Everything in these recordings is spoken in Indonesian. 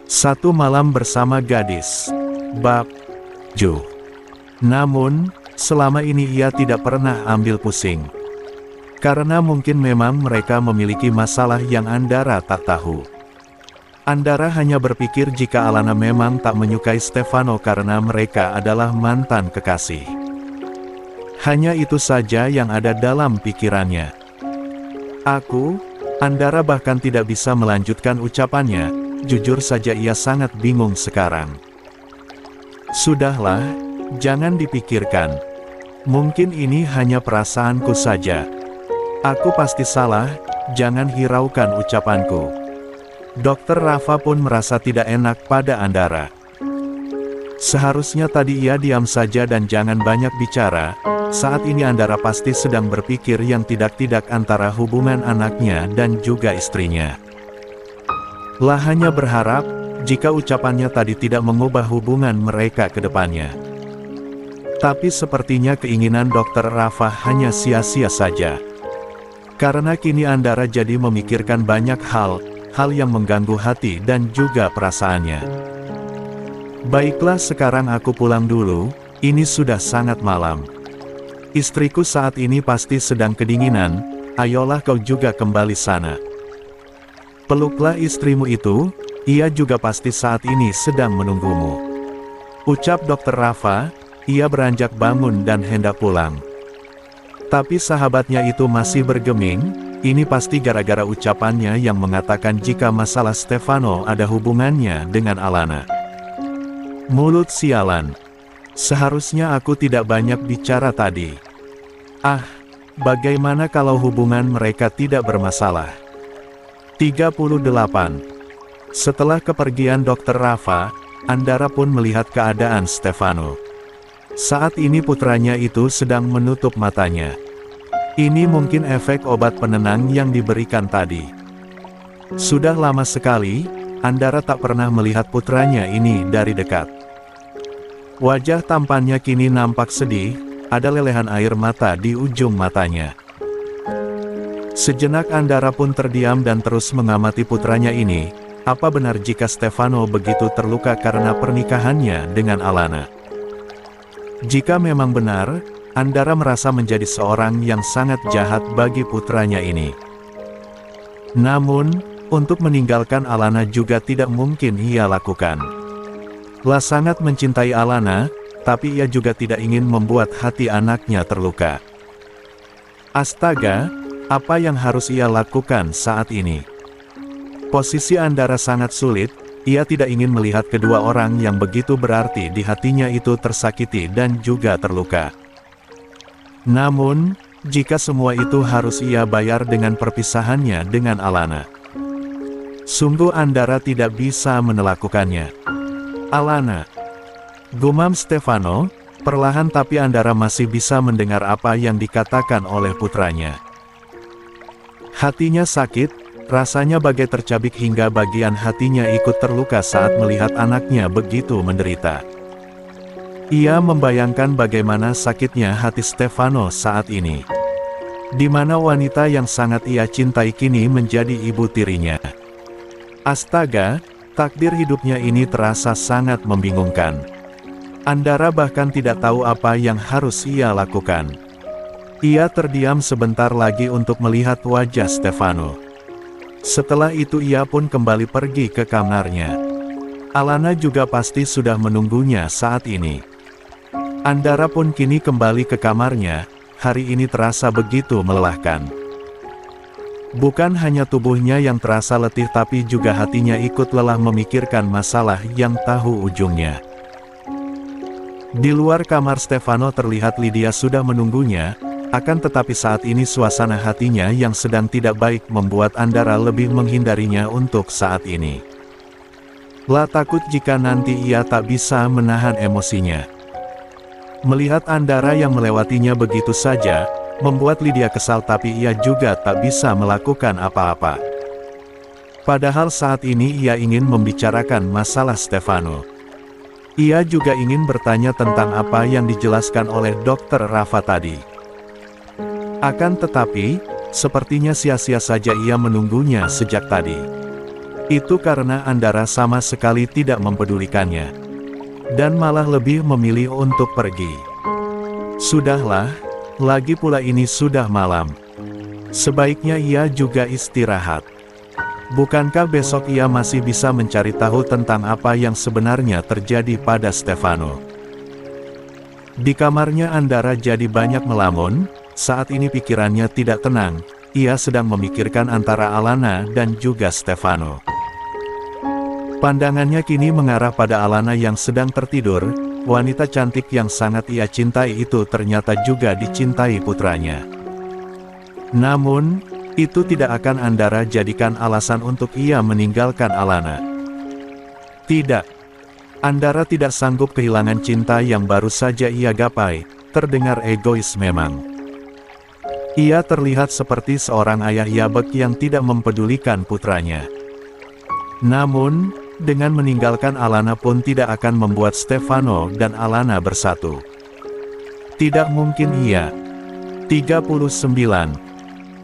Satu malam bersama gadis. Bab 7. Namun, selama ini ia tidak pernah ambil pusing. Karena mungkin memang mereka memiliki masalah yang Andara tak tahu. Andara hanya berpikir jika Alana memang tak menyukai Stefano karena mereka adalah mantan kekasih. Hanya itu saja yang ada dalam pikirannya. Andara bahkan tidak bisa melanjutkan ucapannya, jujur saja ia sangat bingung sekarang. Sudahlah, jangan dipikirkan. Mungkin ini hanya perasaanku saja. Aku pasti salah, jangan hiraukan ucapanku. Dokter Rafa pun merasa tidak enak pada Andara. Seharusnya tadi ia diam saja dan jangan banyak bicara. Saat ini Andara pasti sedang berpikir yang tidak-tidak antara hubungan anaknya dan juga istrinya. Lah hanya berharap, jika ucapannya tadi tidak mengubah hubungan mereka ke depannya. Tapi sepertinya keinginan Dokter Rafa hanya sia-sia saja. Karena kini Andara jadi memikirkan banyak hal yang mengganggu hati dan juga perasaannya. Baiklah, sekarang aku pulang dulu, ini sudah sangat malam. Istriku saat ini pasti sedang kedinginan, ayolah kau juga kembali sana. Peluklah istrimu itu, ia juga pasti saat ini sedang menunggumu. Ucap Dokter Rafa, ia beranjak bangun dan hendak pulang. Tapi sahabatnya itu masih bergeming, ini pasti gara-gara ucapannya yang mengatakan jika masalah Stefano ada hubungannya dengan Alana. Mulut sialan. Seharusnya aku tidak banyak bicara tadi. Bagaimana kalau hubungan mereka tidak bermasalah? 38. Setelah kepergian Dokter Rafa, Andara pun melihat keadaan Stefano. Saat ini putranya itu sedang menutup matanya. Ini mungkin efek obat penenang yang diberikan tadi. Sudah lama sekali, Andara tak pernah melihat putranya ini dari dekat. Wajah tampannya kini nampak sedih, ada lelehan air mata di ujung matanya. Sejenak Andara pun terdiam dan terus mengamati putranya ini. Apa benar jika Stefano begitu terluka karena pernikahannya dengan Alana? Jika memang benar, Andara merasa menjadi seorang yang sangat jahat bagi putranya ini. Namun, untuk meninggalkan Alana juga tidak mungkin ia lakukan. Lah sangat mencintai Alana, tapi ia juga tidak ingin membuat hati anaknya terluka. Astaga, apa yang harus ia lakukan saat ini? Posisi Andara sangat sulit, ia tidak ingin melihat kedua orang yang begitu berarti di hatinya itu tersakiti dan juga terluka. Namun, jika semua itu harus ia bayar dengan perpisahannya dengan Alana, sungguh Andara tidak bisa melakukannya. Alana, gumam Stefano, perlahan tapi Andara masih bisa mendengar apa yang dikatakan oleh putranya. Hatinya sakit, rasanya bagai tercabik hingga bagian hatinya ikut terluka saat melihat anaknya begitu menderita. Ia membayangkan bagaimana sakitnya hati Stefano saat ini. Di mana wanita yang sangat ia cintai kini menjadi ibu tirinya. Astaga, takdir hidupnya ini terasa sangat membingungkan. Andara bahkan tidak tahu apa yang harus ia lakukan. Ia terdiam sebentar lagi untuk melihat wajah Stefano. Setelah itu ia pun kembali pergi ke kamarnya. Alana juga pasti sudah menunggunya saat ini. Andara pun kini kembali ke kamarnya, hari ini terasa begitu melelahkan. Bukan hanya tubuhnya yang terasa letih tapi juga hatinya ikut lelah memikirkan masalah yang tahu ujungnya. Di luar kamar Stefano terlihat Lydia sudah menunggunya, akan tetapi saat ini suasana hatinya yang sedang tidak baik membuat Andara lebih menghindarinya untuk saat ini. Lah takut jika nanti ia tak bisa menahan emosinya. Melihat Andara yang melewatinya begitu saja, membuat Lydia kesal tapi ia juga tak bisa melakukan apa-apa. Padahal saat ini ia ingin membicarakan masalah Stefano. Ia juga ingin bertanya tentang apa yang dijelaskan oleh Dokter Rafa tadi. Akan tetapi, sepertinya sia-sia saja ia menunggunya sejak tadi. Itu karena Andara sama sekali tidak mempedulikannya. Dan malah lebih memilih untuk pergi. Sudahlah, lagi pula ini sudah malam. Sebaiknya ia juga istirahat. Bukankah besok ia masih bisa mencari tahu tentang apa yang sebenarnya terjadi pada Stefano? Di kamarnya Andara jadi banyak melamun. Saat ini pikirannya tidak tenang. Ia sedang memikirkan antara Alana dan juga Stefano. Pandangannya kini mengarah pada Alana yang sedang tertidur. Wanita cantik yang sangat ia cintai itu ternyata juga dicintai putranya. Namun, itu tidak akan Andara jadikan alasan untuk ia meninggalkan Alana. Tidak. Andara tidak sanggup kehilangan cinta yang baru saja ia gapai. Terdengar egois memang. Ia terlihat seperti seorang ayah yabek yang tidak mempedulikan putranya. Namun, dengan meninggalkan Alana pun tidak akan membuat Stefano dan Alana bersatu. Tidak mungkin ia. 39.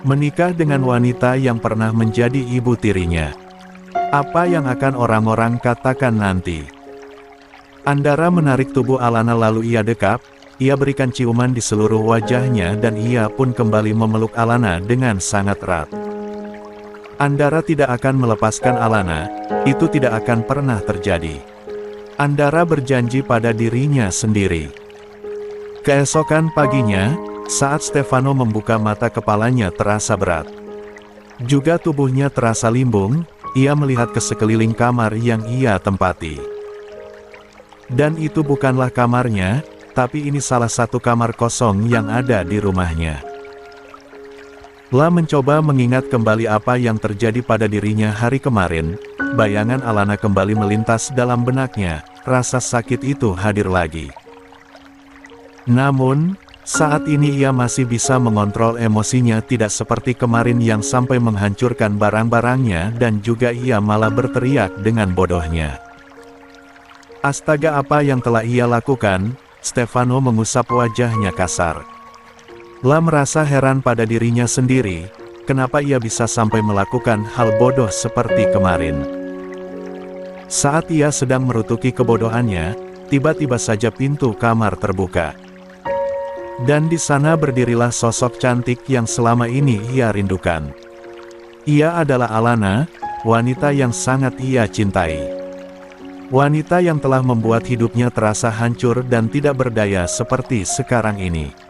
Menikah dengan wanita yang pernah menjadi ibu tirinya. Apa yang akan orang-orang katakan nanti? Andara menarik tubuh Alana lalu ia dekap. Ia berikan ciuman di seluruh wajahnya dan ia pun kembali memeluk Alana dengan sangat erat. Andara tidak akan melepaskan Alana, itu tidak akan pernah terjadi. Andara berjanji pada dirinya sendiri. Keesokan paginya, saat Stefano membuka mata kepalanya terasa berat. Juga tubuhnya terasa limbung, ia melihat ke sekeliling kamar yang ia tempati. Dan itu bukanlah kamarnya, tapi ini salah satu kamar kosong yang ada di rumahnya. La mencoba mengingat kembali apa yang terjadi pada dirinya hari kemarin. Bayangan Alana kembali melintas dalam benaknya, rasa sakit itu hadir lagi. Namun, saat ini ia masih bisa mengontrol emosinya tidak seperti kemarin yang sampai menghancurkan barang-barangnya dan juga ia malah berteriak dengan bodohnya. Astaga, apa yang telah ia lakukan? Stefano mengusap wajahnya kasar. La merasa heran pada dirinya sendiri, kenapa ia bisa sampai melakukan hal bodoh seperti kemarin. Saat ia sedang merutuki kebodohannya, tiba-tiba saja pintu kamar terbuka. Dan di sana berdirilah sosok cantik yang selama ini ia rindukan. Ia adalah Alana, wanita yang sangat ia cintai. Wanita yang telah membuat hidupnya terasa hancur dan tidak berdaya seperti sekarang ini.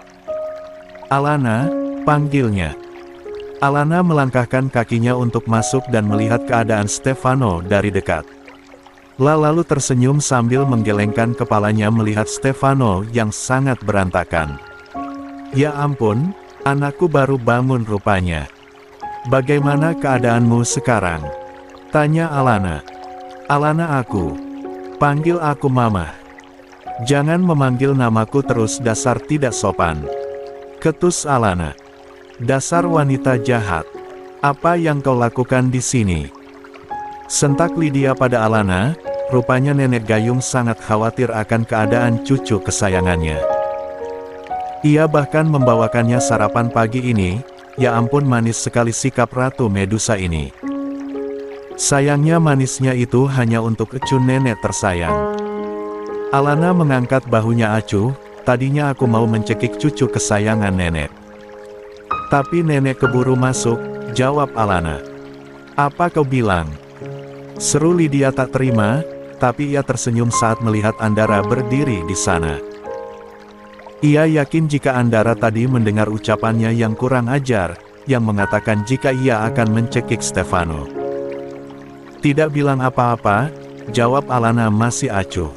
Alana, panggilnya. Alana melangkahkan kakinya untuk masuk dan melihat keadaan Stefano dari dekat. La lalu tersenyum sambil menggelengkan kepalanya melihat Stefano yang sangat berantakan. Ya ampun, anakku baru bangun rupanya. Bagaimana keadaanmu sekarang? Tanya Alana. Alana, aku. Panggil aku Mama. Jangan memanggil namaku terus, dasar tidak sopan. Ketus Alana. Dasar wanita jahat. Apa yang kau lakukan di sini? Sentak Lydia pada Alana. Rupanya nenek Gayung sangat khawatir akan keadaan cucu kesayangannya. Ia bahkan membawakannya sarapan pagi ini. Ya ampun, manis sekali sikap Ratu Medusa ini. Sayangnya manisnya itu hanya untuk Acu, nenek tersayang. Alana mengangkat bahunya Acu. Tadinya aku mau mencekik cucu kesayangan nenek. Tapi nenek keburu masuk, jawab Alana. Apa kau bilang? Seru Lydia tak terima, tapi ia tersenyum saat melihat Andara berdiri di sana. Ia yakin jika Andara tadi mendengar ucapannya yang kurang ajar, yang mengatakan jika ia akan mencekik Stefano. Tidak bilang apa-apa, jawab Alana masih acuh.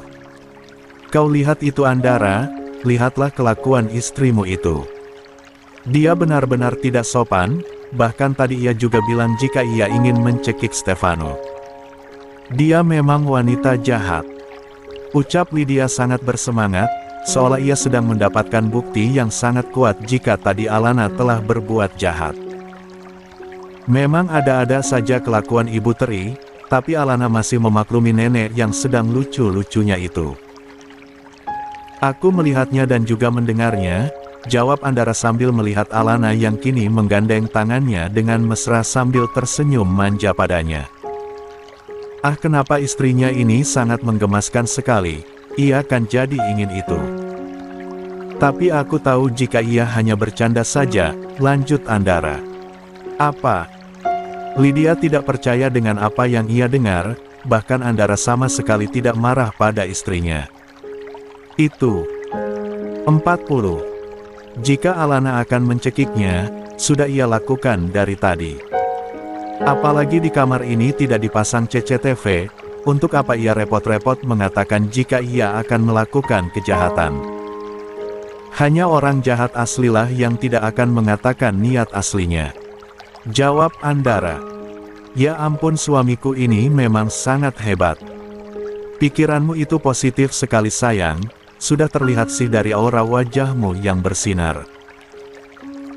Kau lihat itu Andara? Lihatlah kelakuan istrimu itu. Dia benar-benar tidak sopan, bahkan tadi ia juga bilang jika ia ingin mencekik Stefano. Dia memang wanita jahat. Ucap Lydia sangat bersemangat, seolah ia sedang mendapatkan bukti yang sangat kuat jika tadi Alana telah berbuat jahat. Memang ada-ada saja kelakuan ibu teri, tapi Alana masih memaklumi nenek yang sedang lucu-lucunya itu. Aku melihatnya dan juga mendengarnya, jawab Andara sambil melihat Alana yang kini menggandeng tangannya dengan mesra sambil tersenyum manja padanya. Ah, kenapa istrinya ini sangat menggemaskan sekali, ia kan jadi ingin itu. Tapi aku tahu jika ia hanya bercanda saja, lanjut Andara. Apa? Lydia tidak percaya dengan apa yang ia dengar, bahkan Andara sama sekali tidak marah pada istrinya. Itu 40. Jika Alana akan mencekiknya, sudah ia lakukan dari tadi. Apalagi di kamar ini tidak dipasang CCTV, untuk apa ia repot-repot mengatakan jika ia akan melakukan kejahatan. Hanya orang jahat aslilah yang tidak akan mengatakan niat aslinya. Jawab Andara. Ya ampun, suamiku ini memang sangat hebat. Pikiranmu itu positif sekali sayang, sudah terlihat sih dari aura wajahmu yang bersinar.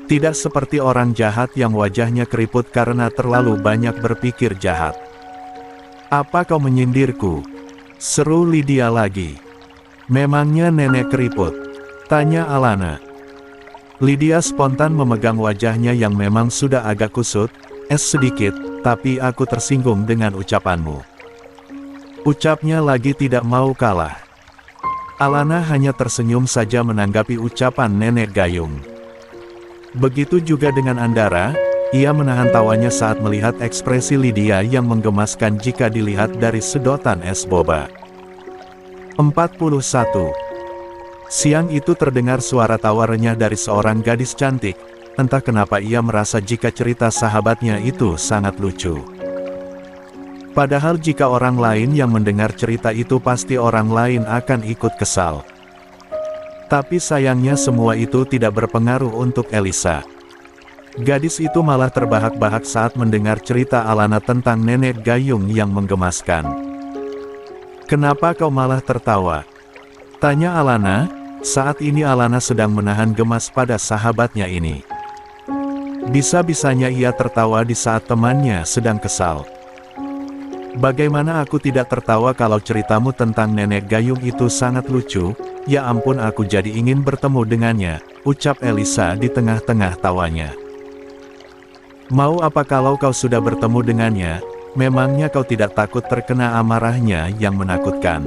Tidak seperti orang jahat yang wajahnya keriput karena terlalu banyak berpikir jahat. Apa kau menyindirku? Seru Lydia lagi. Memangnya nenek keriput? Tanya Alana. Lydia spontan memegang wajahnya yang memang sudah agak kusut, sedikit, tapi aku tersinggung dengan ucapanmu. Ucapnya lagi tidak mau kalah. Alana hanya tersenyum saja menanggapi ucapan nenek gayung. Begitu juga dengan Andara, ia menahan tawanya saat melihat ekspresi Lydia yang menggemaskan jika dilihat dari sedotan es boba. 41. Siang itu terdengar suara tawa renyah dari seorang gadis cantik, entah kenapa ia merasa jika cerita sahabatnya itu sangat lucu. Padahal jika orang lain yang mendengar cerita itu pasti orang lain akan ikut kesal. Tapi sayangnya semua itu tidak berpengaruh untuk Elisa. Gadis itu malah terbahak-bahak saat mendengar cerita Alana tentang nenek gayung yang menggemaskan. Kenapa kau malah tertawa? Tanya Alana, saat ini Alana sedang menahan gemas pada sahabatnya ini. Bisa-bisanya ia tertawa di saat temannya sedang kesal. Bagaimana aku tidak tertawa kalau ceritamu tentang nenek gayung itu sangat lucu? Ya ampun, aku jadi ingin bertemu dengannya, ucap Elisa di tengah-tengah tawanya. Mau apa kalau kau sudah bertemu dengannya? Memangnya kau tidak takut terkena amarahnya yang menakutkan?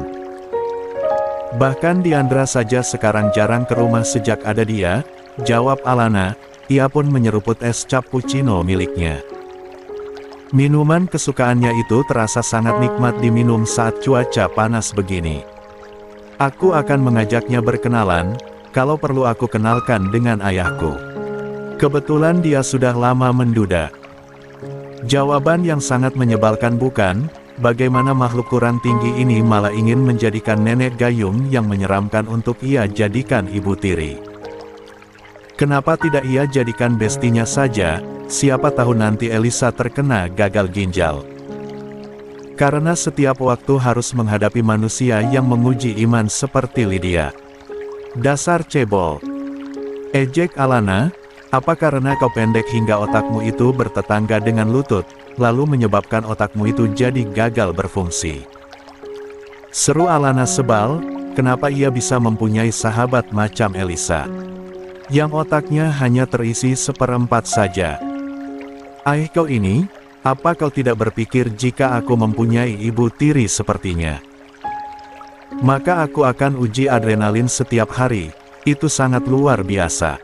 Bahkan Diandra saja sekarang jarang ke rumah sejak ada dia, jawab Alana. Ia pun menyeruput es cappuccino miliknya. Minuman kesukaannya itu terasa sangat nikmat diminum saat cuaca panas begini. Aku akan mengajaknya berkenalan, kalau perlu aku kenalkan dengan ayahku. Kebetulan dia sudah lama menduda. Jawaban yang sangat menyebalkan bukan? Bagaimana makhluk kurang tinggi ini malah ingin menjadikan nenek gayung yang menyeramkan untuk ia jadikan ibu tiri. Kenapa tidak ia jadikan bestinya saja? Siapa tahu nanti Elisa terkena gagal ginjal. Karena setiap waktu harus menghadapi manusia yang menguji iman seperti Lydia. Dasar cebol. Ejek Alana, apa karena kau pendek hingga otakmu itu bertetangga dengan lutut, lalu menyebabkan otakmu itu jadi gagal berfungsi? Seru Alana sebal, kenapa ia bisa mempunyai sahabat macam Elisa, yang otaknya hanya terisi seperempat saja. Kau ini, apa kau tidak berpikir jika aku mempunyai ibu tiri sepertinya? Maka aku akan uji adrenalin setiap hari, itu sangat luar biasa.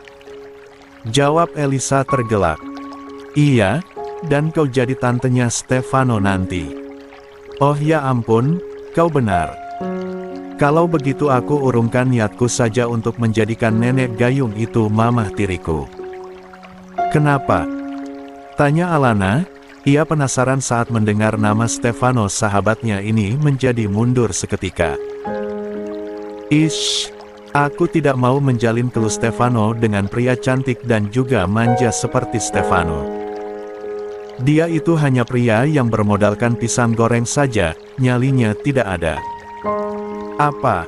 Jawab Elisa tergelak. Iya, dan kau jadi tantenya Stefano nanti. Oh ya ampun, kau benar. Kalau begitu aku urungkan niatku saja untuk menjadikan nenek gayung itu mamah tiriku. Kenapa? Tanya Alana. Ia penasaran saat mendengar nama Stefano sahabatnya ini menjadi mundur seketika. Ish, aku tidak mau menjalin kelu Stefano dengan pria cantik dan juga manja seperti Stefano. Dia itu hanya pria yang bermodalkan pisang goreng saja, nyalinya tidak ada. Apa?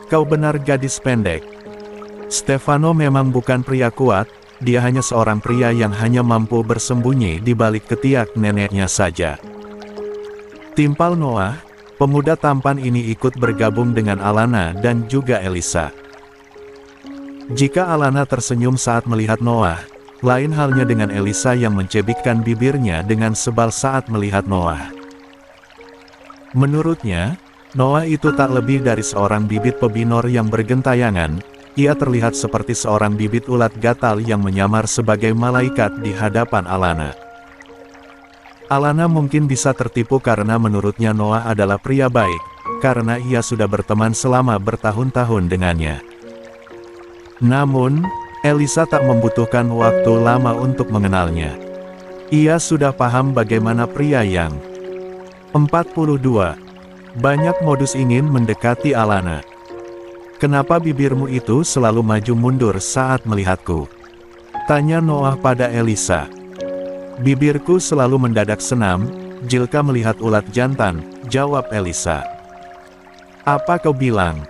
Kau benar gadis pendek. Stefano memang bukan pria kuat. Dia hanya seorang pria yang hanya mampu bersembunyi di balik ketiak neneknya saja. Timpal Noah, pemuda tampan ini ikut bergabung dengan Alana dan juga Elisa. Jika Alana tersenyum saat melihat Noah, lain halnya dengan Elisa yang mencebikkan bibirnya dengan sebal saat melihat Noah. Menurutnya, Noah itu tak lebih dari seorang bibit pebinor yang bergentayangan. Ia terlihat seperti seorang bibit ulat gatal yang menyamar sebagai malaikat di hadapan Alana. Alana mungkin bisa tertipu karena menurutnya Noah adalah pria baik, karena ia sudah berteman selama bertahun-tahun dengannya. Namun, Elisa tak membutuhkan waktu lama untuk mengenalnya. Ia sudah paham bagaimana pria yang 42. Banyak modus ingin mendekati Alana. Kenapa bibirmu itu selalu maju mundur saat melihatku? Tanya Noah pada Elisa. Bibirku selalu mendadak senam, jika melihat ulat jantan, jawab Elisa. Apa kau bilang?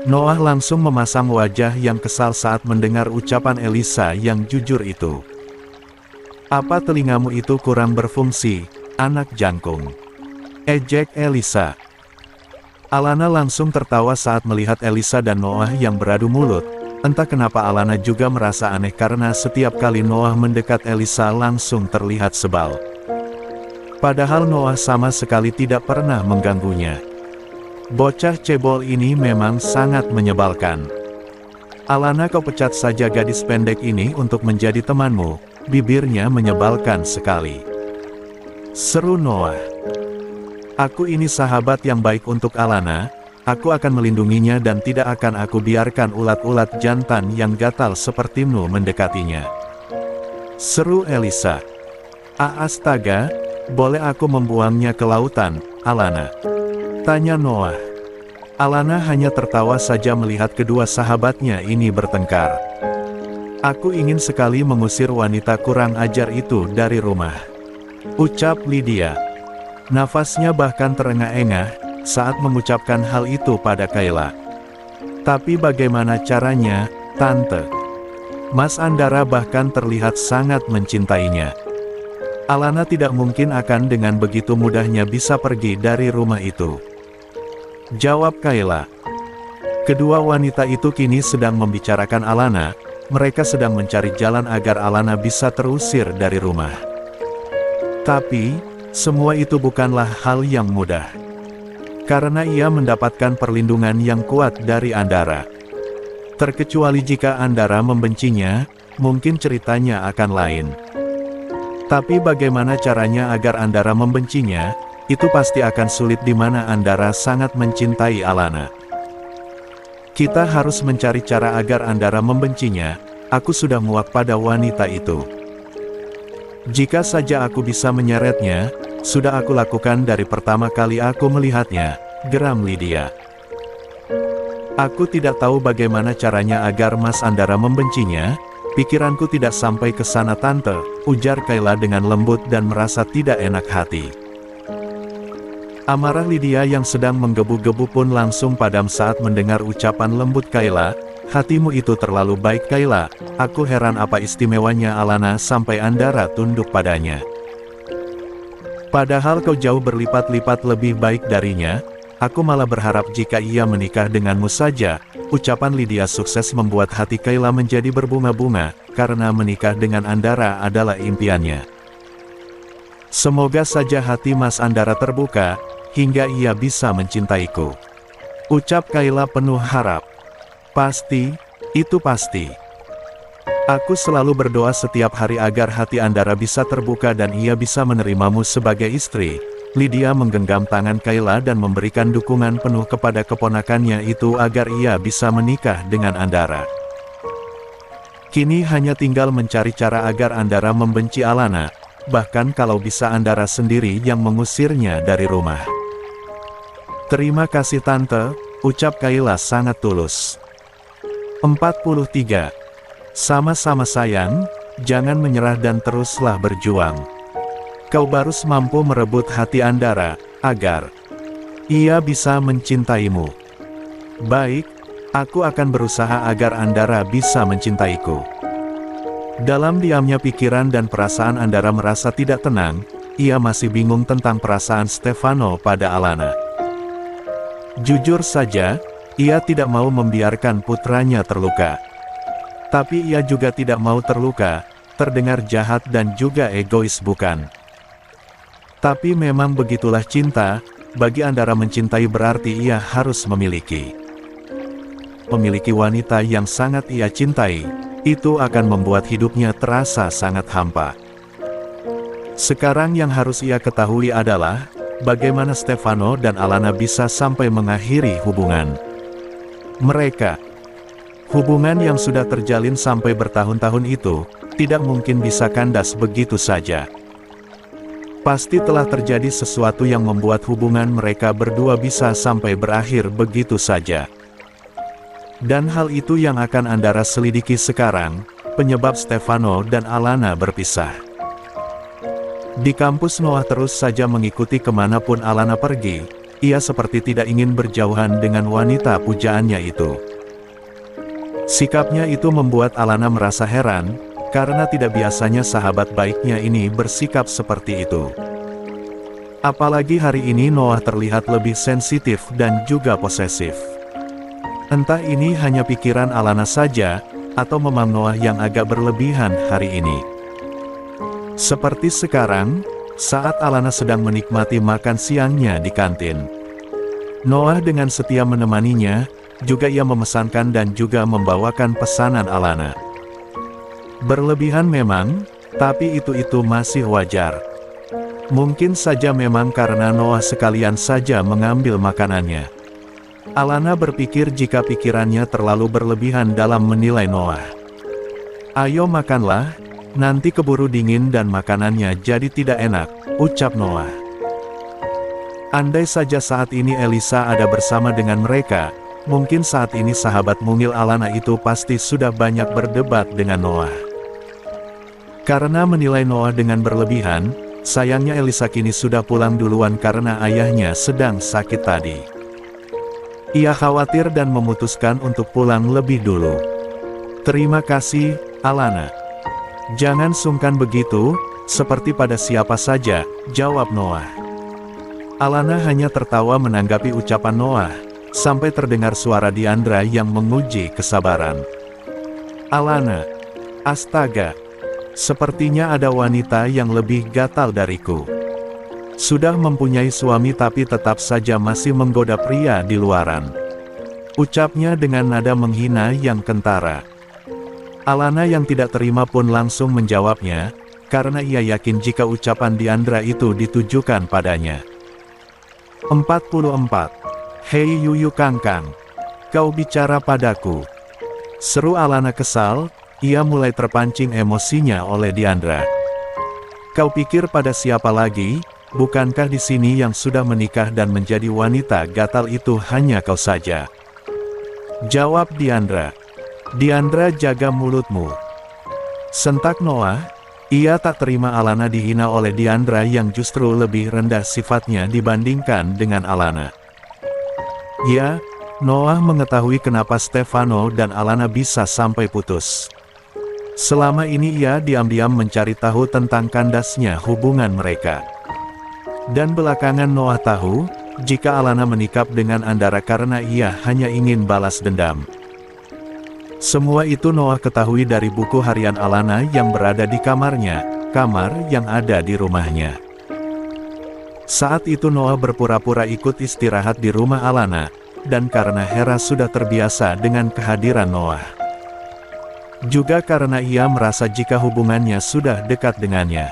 Noah langsung memasang wajah yang kesal saat mendengar ucapan Elisa yang jujur itu. Apa telingamu itu kurang berfungsi, anak jangkung? Ejek Elisa. Alana langsung tertawa saat melihat Elisa dan Noah yang beradu mulut. Entah kenapa Alana juga merasa aneh karena setiap kali Noah mendekat Elisa langsung terlihat sebal. Padahal Noah sama sekali tidak pernah mengganggunya. Bocah cebol ini memang sangat menyebalkan. Alana, kau pecat saja gadis pendek ini untuk menjadi temanmu, bibirnya menyebalkan sekali. Seru Noah. Aku ini sahabat yang baik untuk Alana, aku akan melindunginya dan tidak akan aku biarkan ulat-ulat jantan yang gatal sepertimu mendekatinya. Seru Elisa. Astaga, boleh aku membuangnya ke lautan, Alana? Tanya Noah. Alana hanya tertawa saja melihat kedua sahabatnya ini bertengkar. Aku ingin sekali mengusir wanita kurang ajar itu dari rumah, ucap Lydia. Nafasnya bahkan terengah-engah saat mengucapkan hal itu pada Kayla. Tapi bagaimana caranya, Tante? Mas Andara bahkan terlihat sangat mencintainya. Alana tidak mungkin akan dengan begitu mudahnya bisa pergi dari rumah itu, jawab Kayla. Kedua wanita itu kini sedang membicarakan Alana. Mereka sedang mencari jalan agar Alana bisa terusir dari rumah. Tapi semua itu bukanlah hal yang mudah. Karena ia mendapatkan perlindungan yang kuat dari Andara. Terkecuali jika Andara membencinya, mungkin ceritanya akan lain. Tapi bagaimana caranya agar Andara membencinya, itu pasti akan sulit di mana Andara sangat mencintai Alana. Kita harus mencari cara agar Andara membencinya. Aku sudah muak pada wanita itu. Jika saja aku bisa menyeretnya, sudah aku lakukan dari pertama kali aku melihatnya, geram Lydia. Aku tidak tahu bagaimana caranya agar Mas Andara membencinya, pikiranku tidak sampai ke sana Tante, ujar Kayla dengan lembut dan merasa tidak enak hati. Amarah Lydia yang sedang menggebu-gebu pun langsung padam saat mendengar ucapan lembut Kayla. Hatimu itu terlalu baik Kayla, aku heran apa istimewanya Alana sampai Andara tunduk padanya. Padahal kau jauh berlipat-lipat lebih baik darinya, aku malah berharap jika ia menikah denganmu saja. Ucapan Lydia sukses membuat hati Kayla menjadi berbunga-bunga, karena menikah dengan Andara adalah impiannya. Semoga saja hati Mas Andara terbuka, hingga ia bisa mencintaiku, ucap Kayla penuh harap. Pasti, itu pasti. Aku selalu berdoa setiap hari agar hati Andara bisa terbuka dan ia bisa menerimamu sebagai istri. Lydia menggenggam tangan Kayla dan memberikan dukungan penuh kepada keponakannya itu agar ia bisa menikah dengan Andara. Kini hanya tinggal mencari cara agar Andara membenci Alana, bahkan kalau bisa Andara sendiri yang mengusirnya dari rumah. Terima kasih Tante, ucap Kayla sangat tulus. 43. Sama-sama sayang, jangan menyerah dan teruslah berjuang. Kau baru mampu merebut hati Andara, agar ia bisa mencintaimu. Baik, aku akan berusaha agar Andara bisa mencintaiku. Dalam diamnya pikiran dan perasaan Andara merasa tidak tenang, ia masih bingung tentang perasaan Stefano pada Alana. Jujur saja, ia tidak mau membiarkan putranya terluka. Tapi ia juga tidak mau terluka, terdengar jahat dan juga egois bukan? Tapi memang begitulah cinta, bagi Andara mencintai berarti ia harus memiliki wanita yang sangat ia cintai. Itu akan membuat hidupnya terasa sangat hampa. Sekarang yang harus ia ketahui adalah, bagaimana Stefano dan Alana bisa sampai mengakhiri hubungan mereka. Hubungan yang sudah terjalin sampai bertahun-tahun itu, tidak mungkin bisa kandas begitu saja. Pasti telah terjadi sesuatu yang membuat hubungan mereka berdua bisa sampai berakhir begitu saja. Dan hal itu yang akan Andara selidiki sekarang, penyebab Stefano dan Alana berpisah. Di kampus Noah terus saja mengikuti kemanapun Alana pergi, ia seperti tidak ingin berjauhan dengan wanita pujaannya itu. Sikapnya itu membuat Alana merasa heran, karena tidak biasanya sahabat baiknya ini bersikap seperti itu. Apalagi hari ini Noah terlihat lebih sensitif dan juga posesif. Entah ini hanya pikiran Alana saja, atau memang Noah yang agak berlebihan hari ini. Seperti sekarang, saat Alana sedang menikmati makan siangnya di kantin. Noah dengan setia menemaninya, juga ia memesankan dan juga membawakan pesanan Alana. Berlebihan memang, tapi itu masih wajar. Mungkin saja memang karena Noah sekalian saja mengambil makanannya. Alana berpikir jika pikirannya terlalu berlebihan dalam menilai Noah. "Ayo makanlah, nanti keburu dingin dan makanannya jadi tidak enak," ucap Noah. Andai saja saat ini Elisa ada bersama dengan mereka, mungkin saat ini sahabat mungil Alana itu pasti sudah banyak berdebat dengan Noah. Karena menilai Noah dengan berlebihan, sayangnya Elisa kini sudah pulang duluan karena ayahnya sedang sakit tadi. Ia khawatir dan memutuskan untuk pulang lebih dulu. "Terima kasih, Alana. Jangan sungkan begitu, seperti pada siapa saja," jawab Noah. Alana hanya tertawa menanggapi ucapan Noah, sampai terdengar suara Diandra yang menguji kesabaran. "Alana, astaga, sepertinya ada wanita yang lebih gatal dariku. Sudah mempunyai suami tapi tetap saja masih menggoda pria di luaran," ucapnya dengan nada menghina yang kentara. Alana yang tidak terima pun langsung menjawabnya, karena ia yakin jika ucapan Diandra itu ditujukan padanya. 44. "Hei Yuyu Kangkang, kau bicara padaku," seru Alana kesal. Ia mulai terpancing emosinya oleh Diandra. "Kau pikir pada siapa lagi? Bukankah di sini yang sudah menikah dan menjadi wanita gatal itu hanya kau saja?" jawab Diandra. "Diandra, jaga mulutmu," sentak Noah. Ia tak terima Alana dihina oleh Diandra yang justru lebih rendah sifatnya dibandingkan dengan Alana. Ya, Noah mengetahui kenapa Stefano dan Alana bisa sampai putus. Selama ini ia diam-diam mencari tahu tentang kandasnya hubungan mereka. Dan belakangan Noah tahu, jika Alana menikah dengan Andara karena ia hanya ingin balas dendam. Semua itu Noah ketahui dari buku harian Alana yang berada di kamarnya, kamar yang ada di rumahnya. Saat itu Noah berpura-pura ikut istirahat di rumah Alana, dan karena Hera sudah terbiasa dengan kehadiran Noah. Juga karena ia merasa jika hubungannya sudah dekat dengannya.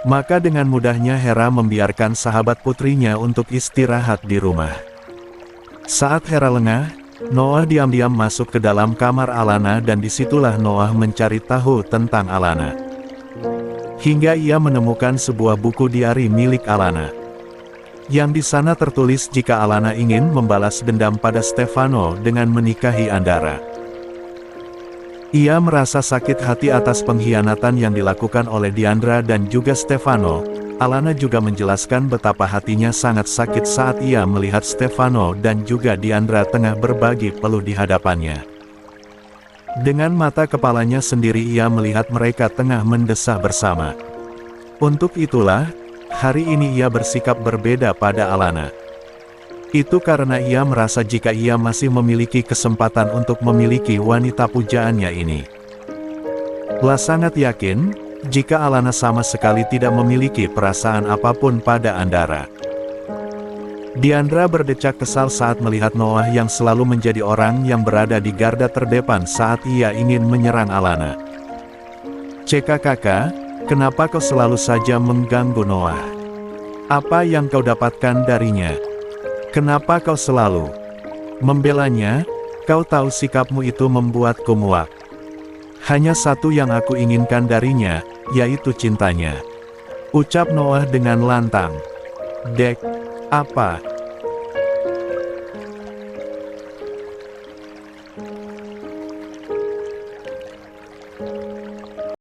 Maka dengan mudahnya Hera membiarkan sahabat putrinya untuk istirahat di rumah. Saat Hera lengah, Noah diam-diam masuk ke dalam kamar Alana dan disitulah Noah mencari tahu tentang Alana. Hingga ia menemukan sebuah buku diari milik Alana. Yang di sana tertulis jika Alana ingin membalas dendam pada Stefano dengan menikahi Andara. Ia merasa sakit hati atas pengkhianatan yang dilakukan oleh Diandra dan juga Stefano. Alana juga menjelaskan betapa hatinya sangat sakit saat ia melihat Stefano dan juga Diandra tengah berbagi peluh di hadapannya. Dengan mata kepalanya sendiri ia melihat mereka tengah mendesah bersama. Untuk itulah, hari ini ia bersikap berbeda pada Alana. Itu karena ia merasa jika ia masih memiliki kesempatan untuk memiliki wanita pujaannya ini. Lah sangat yakin, jika Alana sama sekali tidak memiliki perasaan apapun pada Andara. Diandra berdecak kesal saat melihat Noah yang selalu menjadi orang yang berada di garda terdepan saat ia ingin menyerang Alana. Kakak, kenapa kau selalu saja mengganggu Noah? Apa yang kau dapatkan darinya? Kenapa kau selalu membelanya? Kau tahu sikapmu itu membuatku muak. Hanya satu yang aku inginkan darinya, yaitu cintanya. Ucap Noah dengan lantang. Dek, apa